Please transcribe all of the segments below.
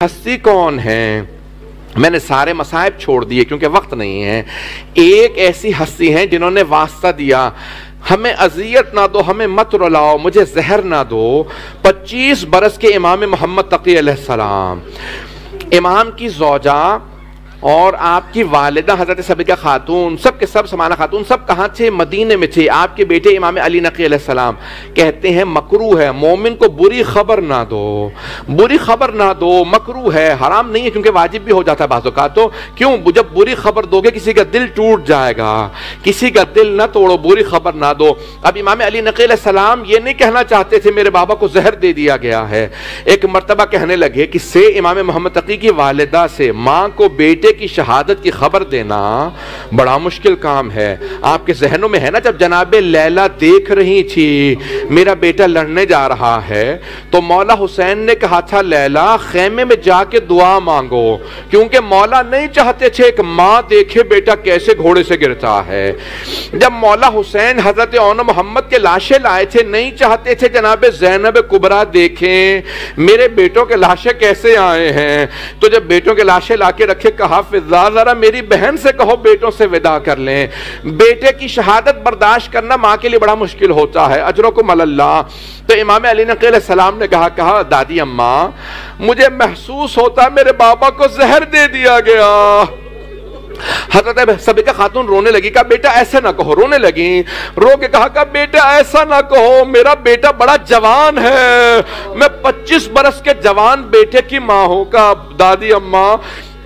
ہستی کون ہے؟ میں نے سارے مصائب چھوڑ دیے کیونکہ وقت نہیں ہے. ایک ایسی ہستی ہیں جنہوں نے واسطہ دیا، ہمیں اذیت نہ دو، ہمیں مت رلاؤ، مجھے زہر نہ دو. 25 برس کے امام محمد تقی علیہ السلام، امام کی زوجہ اور آپ کی والدہ حضرت سبیکہ خاتون، سب کے سب سمانہ خاتون، سب کہاں تھے؟ مدینے میں تھے. آپ کے بیٹے امام علی نقی علیہ السلام کہتے ہیں مکروہ ہے مومن کو بری خبر نہ دو، بری خبر نہ دو، مکروہ ہے، حرام نہیں ہے کیونکہ واجب بھی ہو جاتا ہے بعض اوقات. تو کیوں جب بری خبر دو گے کسی کا دل ٹوٹ جائے گا، کسی کا دل نہ توڑو، بری خبر نہ دو. اب امام علی نقی علیہ السلام یہ نہیں کہنا چاہتے تھے میرے بابا کو زہر دے دیا گیا ہے. ایک مرتبہ کہنے لگے کہ سے امام محمد تقی کی والدہ سے ماں کو بیٹے کی شہادت کی خبر دینا بڑا مشکل کام ہے. آپ کے ذہنوں میں ہے نا جب جناب لیلا دیکھ رہی تھی میرا بیٹا لڑنے جا رہا ہے تو مولا حسین نے کہا تھا لیلا خیمے میں جا کے دعا مانگو، کیونکہ مولا نہیں چاہتے تھے کہ ماں دیکھے بیٹا کیسے گھوڑے سے گرتا ہے. جب مولا حسین حضرت اون محمد کے لاشیں لائے تھے نہیں چاہتے تھے جناب زینب کبریٰ دیکھیں میرے بیٹوں کے لاشیں کیسے آئے ہیں. تو جب بیٹوں کے لاشیں لا کے رکھے کہا فضا ذرا میری بہن سے کہو بیٹوں سے وداع کر لیں. بیٹے کی شہادت برداشت کرنا ماں کے لیے بڑا مشکل ہوتا ہے. اجرکم اللہ. تو امام علی نقی علیہ السلام نے کہا دادی اماں مجھے محسوس ہوتا میرے بابا کو زہر دے دیا گیا. حضرت سبیکہ خاتون رونے لگی، کہا بیٹا ایسا نہ کہو. رونے لگی، رو کے کہا بیٹا ایسا نہ کہو، میرا بیٹا بڑا جوان ہے، میں 25 برس کے جوان بیٹے کی ماں ہوں. کہا دادی اماں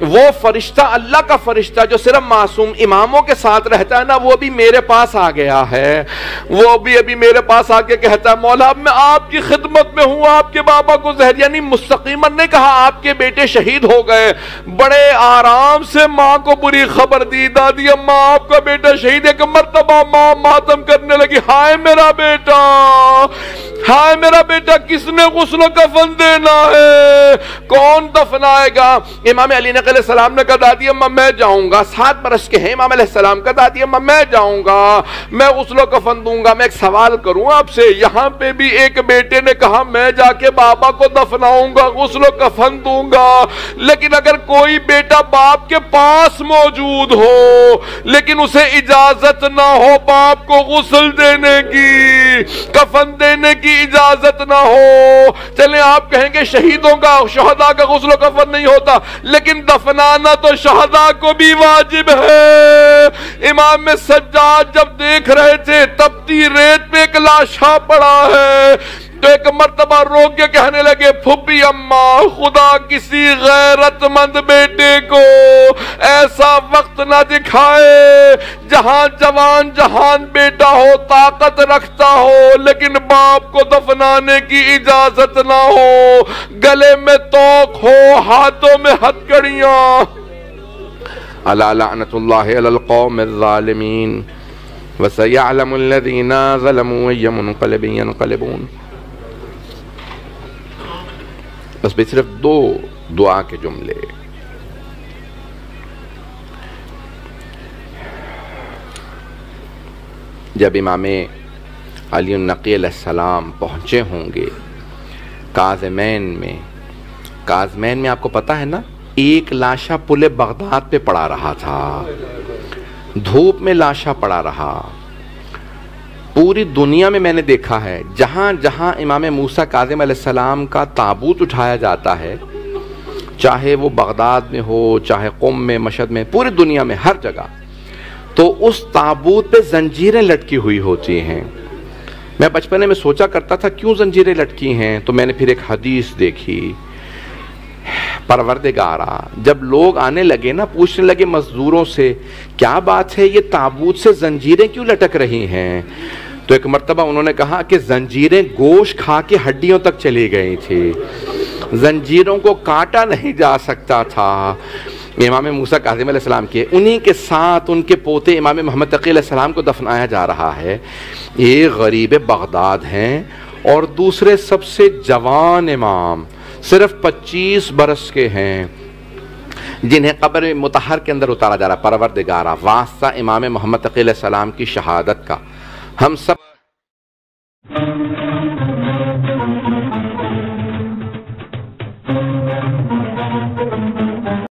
وہ فرشتہ اللہ کا فرشتہ جو صرف معصوم اماموں کے ساتھ رہتا ہے نا وہ بھی میرے پاس آ گیا ہے، وہ بھی ابھی میرے پاس آ کے کہتا ہے مولا اب میں آپ کی خدمت میں ہوں، آپ کے بابا کو زہر، یعنی مستقیماً نے کہا آپ کے بیٹے شہید ہو گئے. بڑے آرام سے ماں کو بری خبر دی، دادی اماں آپ کا بیٹا شہید. ایک مرتبہ ماں ماتم کرنے لگی، ہائے میرا بیٹا، ہائے میرا بیٹا، کس نے غسل و کفن دینا ہے، کون دفنائے گا؟ امام علی نقی علیہ السلام نے کہا دادی اماں میں جاؤں گا. 7 برس کے ہیں امام علیہ السلام کا. دادی اماں میں جاؤں گا، میں غسل و کفن دوں گا. میں ایک سوال کروں آپ سے، یہاں پہ بھی ایک بیٹے نے کہا میں جا کے بابا کو دفناؤں گا، غسل و کفن دوں گا. لیکن اگر کوئی بیٹا باپ کے پاس موجود ہو لیکن اسے اجازت نہ ہو باپ کو غسل دینے کی، کفن دینے کی اجازت نہ ہو، چلیں آپ کہیں گے شہیدوں کا شہداء کا غسل و کفن نہیں ہوتا لیکن دفنانا تو شہداء کو بھی واجب ہے. امام سجاد جب دیکھ رہے تھے تپتی ریت پہ ایک لاشا پڑا ہے تو ایک مرتبہ رو کے کہنے لگے پھپھی اماں خدا کسی غیرت مند بیٹے کو ایسا وقت نہ دکھائے جہاں جوان جہان بیٹا ہو، طاقت رکھتا ہو لیکن باپ کو دفنانے کی اجازت نہ ہو، گلے میں توق ہو، ہاتھوں میں ہتھکڑیاں. الا لعنت اللہ علی القوم الظالمین وسیعلم الذین ظلموا ای منقلب ینقلبون. بس بھی صرف 2 دعا کے جملے. جب امام علی النقی علیہ السلام پہنچے ہوں گے کاظمین میں آپ کو پتا ہے نا ایک لاشا پل بغداد پہ پڑا رہا تھا، دھوپ میں لاشا پڑا رہا. پوری دنیا میں میں نے دیکھا ہے جہاں جہاں امام موسیٰ کاظم علیہ السلام کا تابوت اٹھایا جاتا ہے، چاہے وہ بغداد میں ہو چاہے قم میں مشہد میں، پوری دنیا میں ہر جگہ، تو اس تابوت پہ زنجیریں لٹکی ہوئی ہوتی ہیں. میں بچپنے میں سوچا کرتا تھا کیوں زنجیریں لٹکی ہیں، تو میں نے پھر ایک حدیث دیکھی. پروردگارا جب لوگ آنے لگے نا پوچھنے لگے مزدوروں سے کیا بات ہے یہ تابوت سے زنجیریں کیوں لٹک رہی ہیں، تو ایک مرتبہ انہوں نے کہا کہ زنجیریں گوشت کھا کے ہڈیوں تک چلی گئی تھی، زنجیروں کو کاٹا نہیں جا سکتا تھا. امام موسیٰ کاظم علیہ السلام کے انہی کے ساتھ ان کے پوتے امام محمد تقی علیہ السلام کو دفنایا جا رہا ہے. ایک غریب بغداد ہیں اور دوسرے سب سے جوان امام صرف 25 برس کے ہیں جنہیں قبر مطہر کے اندر اتارا جا رہا. پروردگارا واسطہ امام محمد تقی علیہ السلام کی شہادت کا ہم سب ہے۔